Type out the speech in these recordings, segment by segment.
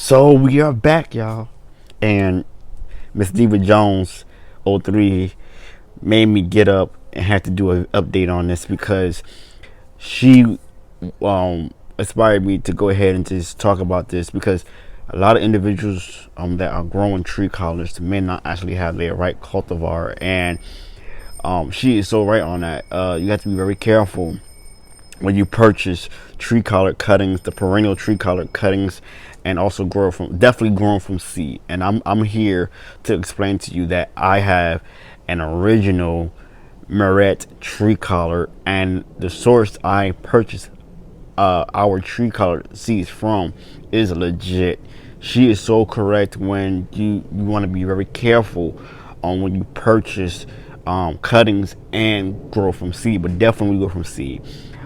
So we are back, y'all. And Miss Diva Jones, 03, made me get up and had to do an update on this because she inspired me to go ahead and just talk about this because a lot of individuals that are growing tree collards may not actually have their right cultivar, and she is so right on that. You have to be very careful when you purchase tree collard cuttings, the perennial tree collard cuttings, and also definitely grown from seed. And I'm here to explain to you that I have an original Merit tree collard, and the source I purchased our tree collard seeds from is legit. She is so correct when you want to be very careful on when you purchase cuttings and grow from seed, but definitely go from seed.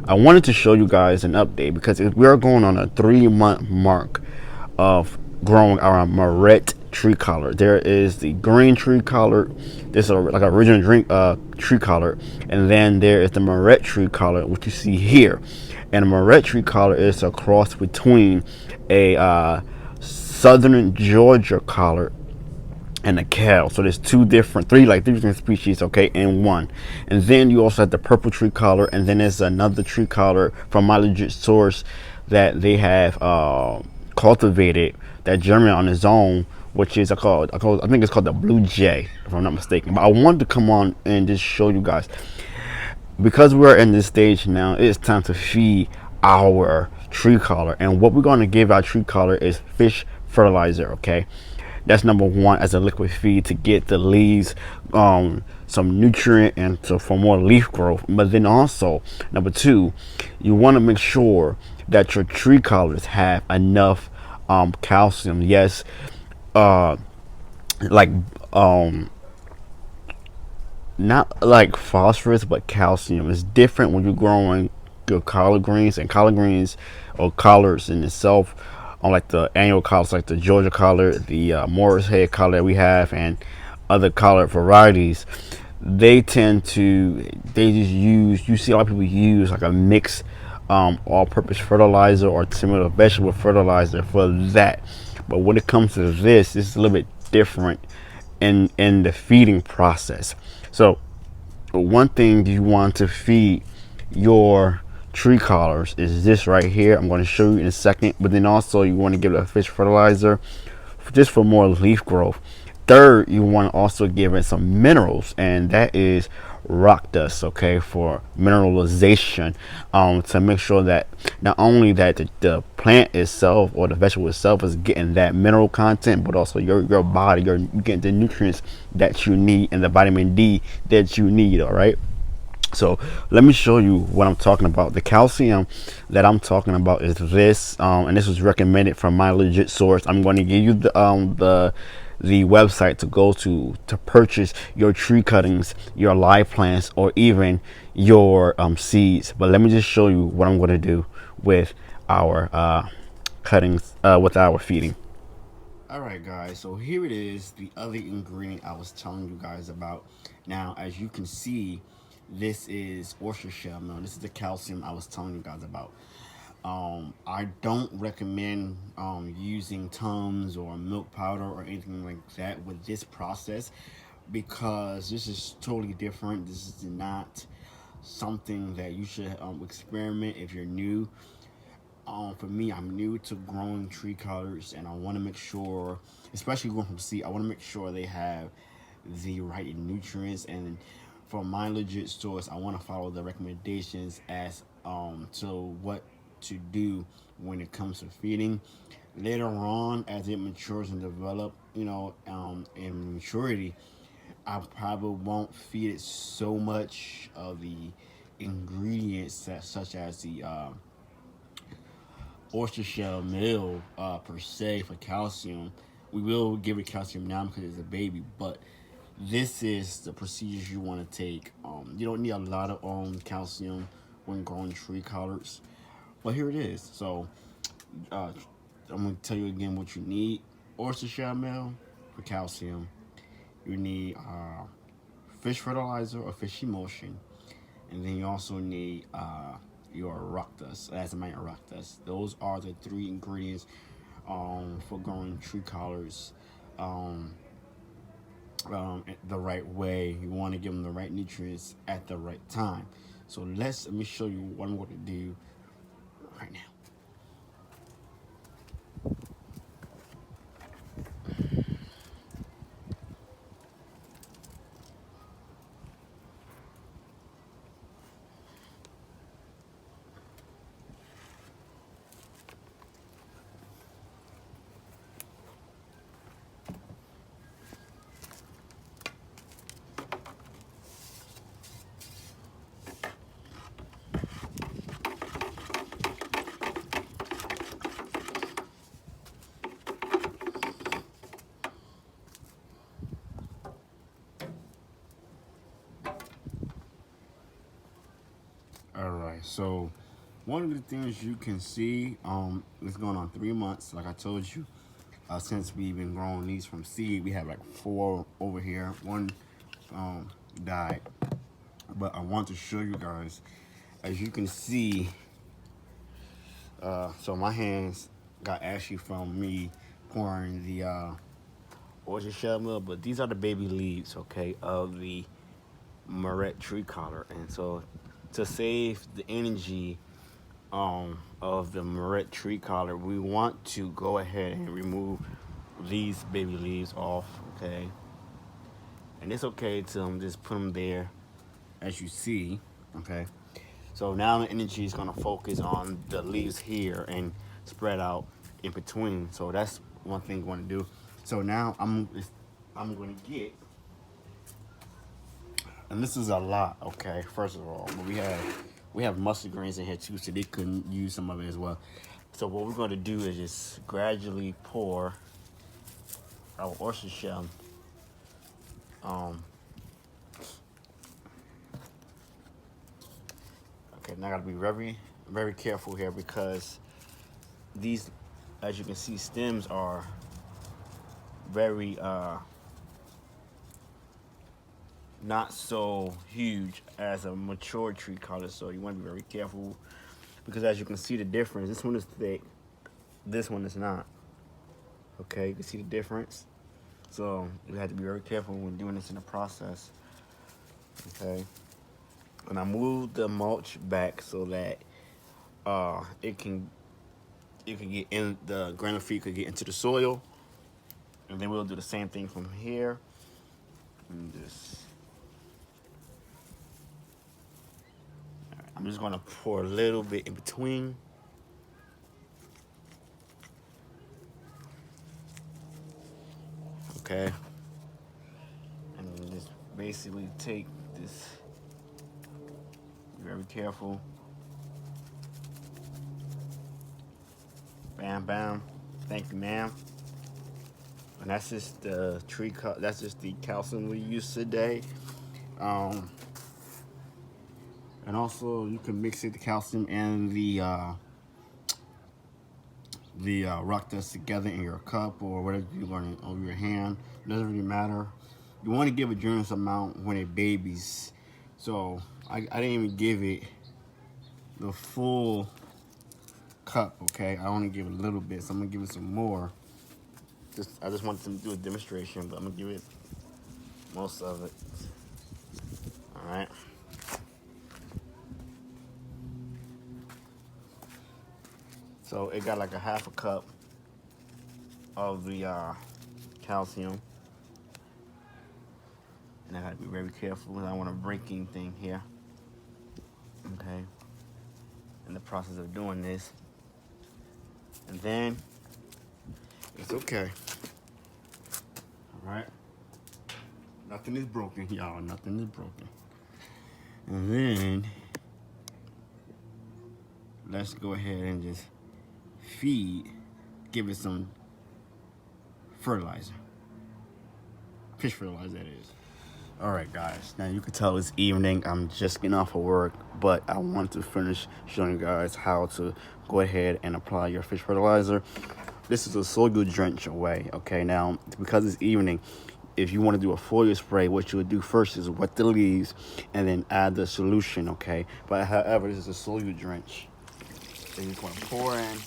I wanted to show you guys an update because we are going on a 3 month mark of growing our Merit tree collard. There is the green tree collard. This is like an original tree collard, and then there is the Merit tree collard, which you see here. And a Merit tree collard is a cross between a southern Georgia collard and a cow. So there's three different species, okay, in one. And then you also have the purple tree collar, and then there's another tree collar from my legit source that they have cultivated that germinated on its own, which is I think it's called the Blue Jay, if I'm not mistaken. But I wanted to come on and just show you guys because we're in this stage now. It's time to feed our tree collar, and what we're going to give our tree collar is fish fertilizer, okay. That's number one, as a liquid feed to get the leaves some nutrient and for more leaf growth. But then also number two, you want to make sure that your tree collars have enough calcium. Yes, uh like um not like phosphorus, but calcium is different when you're growing your collard greens, and collard greens or collards in itself, on like the annual collards, like the Georgia collard, the Morris head collard that we have, and other collard varieties. They just use, you see a lot of people use like a mix all-purpose fertilizer or similar vegetable fertilizer for that. But when it comes to this is a little bit different in the feeding process. So one thing you want to feed your tree collars is this right here. I'm going to show you in a second. But then also you want to give it a fish fertilizer just for more leaf growth. Third, you want to also give it some minerals, and that is rock dust, okay, for mineralization, to make sure that not only that the plant itself or the vegetable itself is getting that mineral content, but also your body, you're getting the nutrients that you need and the vitamin D that you need. All right, so let me show you what I'm talking about. The calcium that I'm talking about is this, and this was recommended from my legit source. I'm going to give you the website to go to purchase your tree cuttings, your live plants, or even your seeds. But let me just show you what I'm going to do with our cuttings, with our feeding. All right, guys, so here it is, the other ingredient I was telling you guys about. Now, as you can see, this is oyster shell. Now, this is the calcium I was telling you guys about. I don't recommend using Tums or milk powder or anything like that with this process, because this is totally different. This is not something that you should experiment if you're new. For me, I'm new to growing tree collards, and I want to make sure, especially going from seed, I want to make sure they have the right nutrients. And for my legit source, I want to follow the recommendations as to what to do when it comes to feeding. Later on, as it matures and develop, in maturity, I probably won't feed it so much of the ingredients such as the oyster shell meal per se for calcium. We will give it calcium now because it's a baby, but this is the procedures you want to take. You don't need a lot of calcium when growing tree collards, but here it is. So uh, I'm going to tell you again what you need. Oyster shell meal for calcium. You need fish fertilizer or fish emulsion, and then you also need your rock dust, as a rock dust. Those are the three ingredients for growing tree collards the right way. You want to give them the right nutrients at the right time. So let me show you what I'm going to do right now. All right, so one of the things you can see, it's going on 3 months, like I told you. Since we've been growing these from seed, we have like 4 over here. One died, but I want to show you guys. As you can see, so my hands got ashy from me pouring the oyster shell milk, but these are the baby leaves, okay, of the Moret tree collar. And so to save the energy of the Moret tree collar, we want to go ahead and remove these baby leaves off, okay? And it's okay to just put them there as you see, okay? So now the energy is gonna focus on the leaves here and spread out in between. So that's one thing you want to do. So now I'm going to get, and this is a lot, okay? First of all, but we have mustard greens in here too, so they couldn't use some of it as well. So what we're going to do is just gradually pour our oyster shell okay, now I gotta be very careful here because these, as you can see, stems are very not so huge as a mature tree collar, so you want to be very careful because as you can see the difference, this one is thick, this one is not. Okay, you can see the difference. So you have to be very careful when doing this in the process. Okay, and I moved the mulch back so that it can get in, the grain of feed could get into the soil, and then we'll do the same thing from here. And just, right, I'm just gonna pour a little bit in between. Okay, and just basically take this. Be very careful. Bam, bam. Thank you, ma'am. And that's just the that's just the calcium we use today. And also you can mix it, the calcium and the rock dust together in your cup or whatever you're running over your hand. It doesn't really matter. You want to give a generous amount when it babies. So I didn't even give it the full cup, okay? I only give it a little bit, so I'm gonna give it some more. I just wanted to do a demonstration, but I'm gonna give it most of it. All right. So it got like a half a cup of the calcium, and I gotta be very careful. I don't want a breaking thing here. Okay. In the process of doing this, and then it's okay. All right. Nothing is broken, y'all. Nothing is broken. And then let's go ahead and just give it some fertilizer. Fish fertilizer, that is. All right, guys. Now you can tell it's evening. I'm just getting off of work, but I want to finish showing you guys how to go ahead and apply your fish fertilizer. This is a soil drench away. Okay, now because it's evening, if you want to do a foliar spray, what you would do first is wet the leaves and then add the solution. Okay, but however, this is a soil drench. So you just want to pour in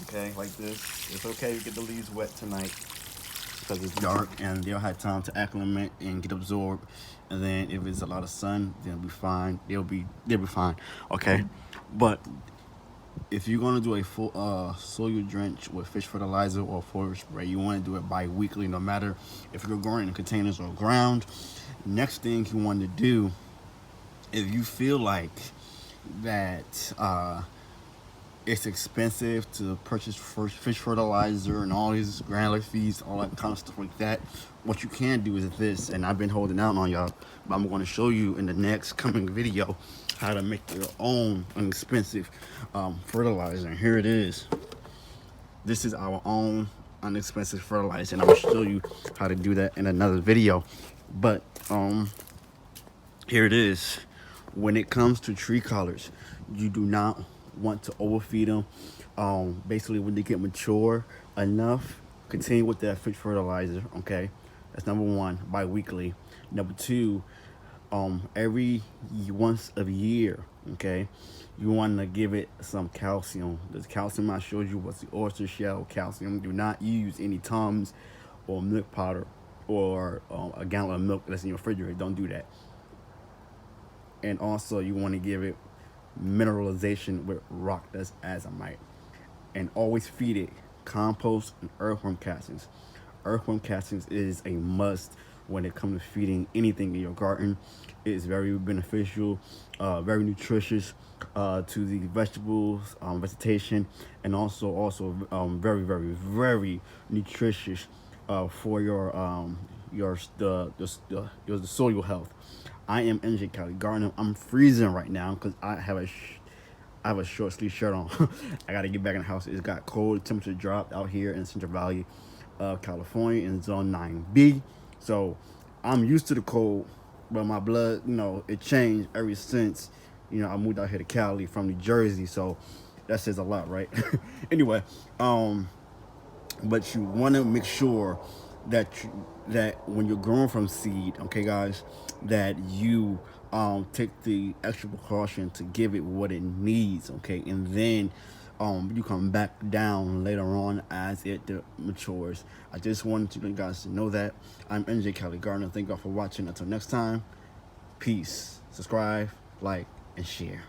Okay, like this. It's okay to get the leaves wet tonight because it's dark and they'll have time to acclimate and get absorbed. And then if it's a lot of sun, they'll be fine. They'll be fine. Okay, but if you're gonna do a full soil drench with fish fertilizer or forage spray, you want to do it bi-weekly, no matter if you're growing in containers or ground. Next thing you want to do, if you feel like that it's expensive to purchase fish fertilizer and all these granular feeds, all that kind of stuff like that, what you can do is this, and I've been holding out on y'all, but I'm going to show you in the next coming video how to make your own inexpensive fertilizer. And here it is. This is our own inexpensive fertilizer, and I will show you how to do that in another video. But here it is. When it comes to tree collards, you do not want to overfeed them. Basically, when they get mature enough, continue with that fish fertilizer. Okay, that's number one, bi-weekly. Number two, every once a year. Okay, you want to give it some calcium. The calcium I showed you was the oyster shell calcium. Do not use any Tums or milk powder or a gallon of milk that's in your refrigerator. Don't do that. And also you want to give it mineralization with rock dust azomite, and always feed it compost and earthworm castings. Earthworm castings is a must when it comes to feeding anything in your garden. It is very beneficial, very nutritious to the vegetables, vegetation, and also very nutritious for the soil health. I am NJ Cali Gardener. I'm freezing right now because I have a short sleeve shirt on. I got to get back in the house. It's got cold. Temperature dropped out here in Central Valley of California in Zone 9B. So I'm used to the cold, but my blood, it changed ever since, I moved out here to Cali from New Jersey. So that says a lot, right? Anyway, but you want to make sure that when you're growing from seed, okay, guys, that you take the extra precaution to give it what it needs, okay, and then you come back down later on as it matures. I just wanted you guys to know that. I'm NJ Cali Gardener. Thank y'all for watching. Until next time, peace. Subscribe, like, and share.